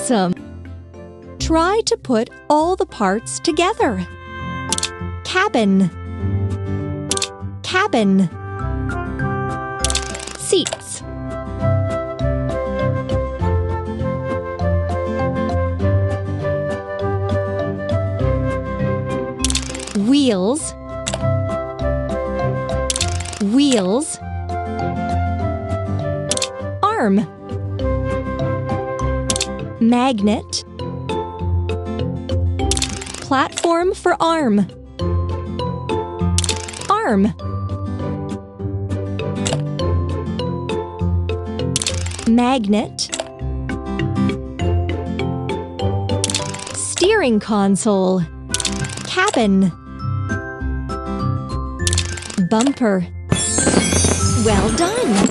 Awesome! Try to put all the parts together. Cabin, cabin. Seats, wheels, wheels. Arm, magnet, platform for arm, arm, magnet, steering console, cabin, bumper. Well done!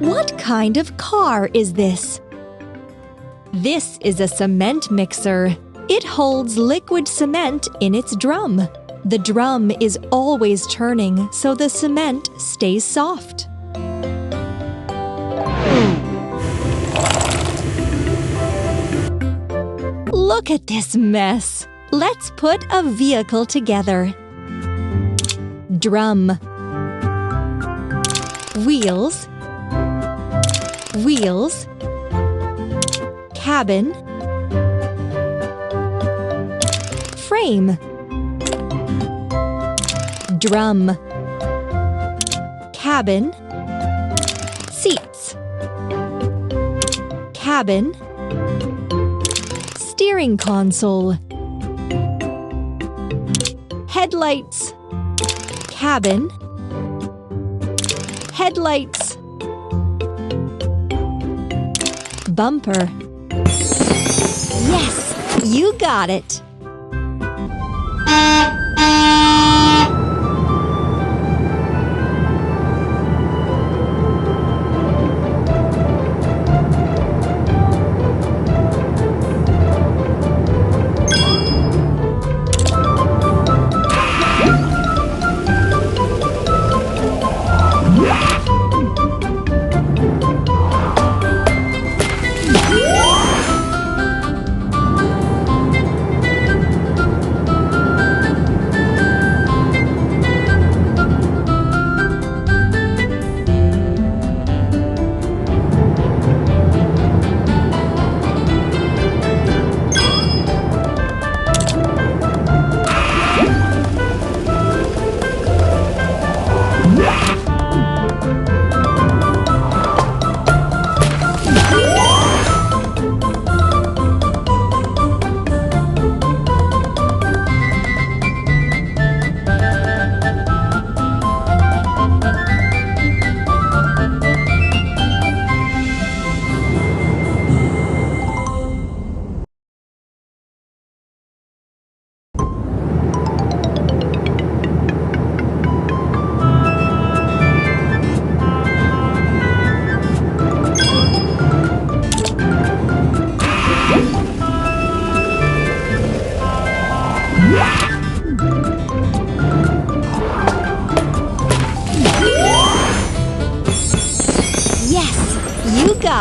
What kind of car is this? This is a cement mixer. It holds liquid cement in its drum. The drum is always turning, so the cement stays soft. Look at this mess. Let's put a vehicle together. Drum, wheels, wheels, cabin, frame, drum, cabin, seats, cabin, steering console, headlights, cabin, headlights, bumper. Yes, you got it.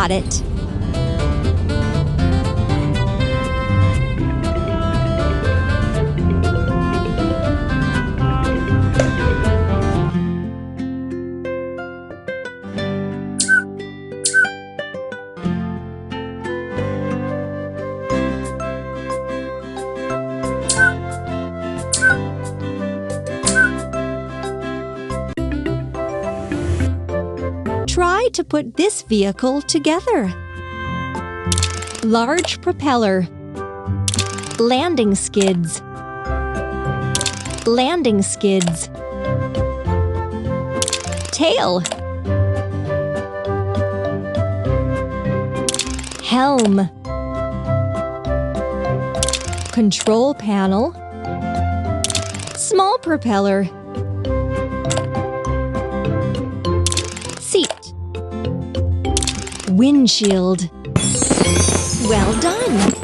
got it! Try to put this vehicle together. Large propeller. Landing skids. Landing skids. Tail. Helm. Control panel. Small propeller. Seat. Windshield. Well done!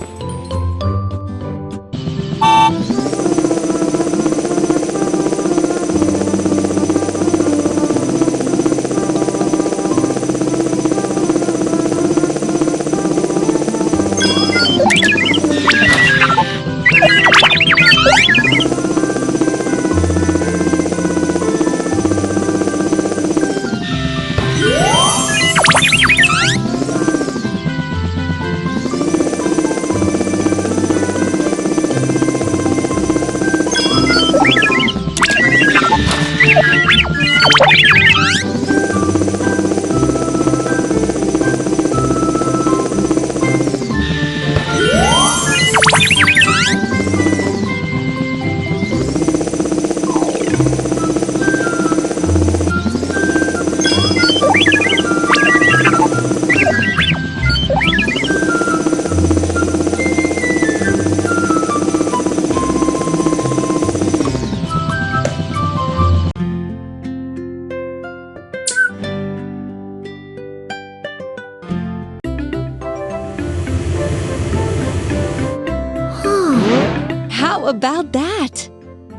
How about that?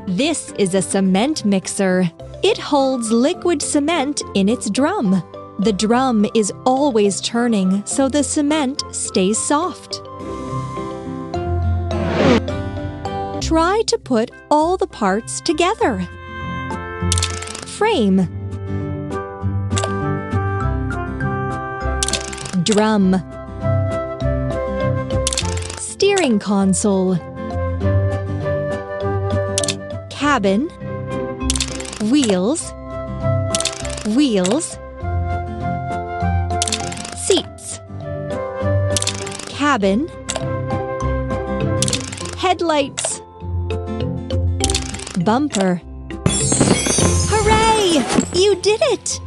This is a cement mixer. It holds liquid cement in its drum. The drum is always turning, so the cement stays soft. Try to put all the parts together. Frame. Drum. Steering console. Cabin. Wheels. Wheels. Seats. Cabin. Headlights. Bumper. Hooray! You did it!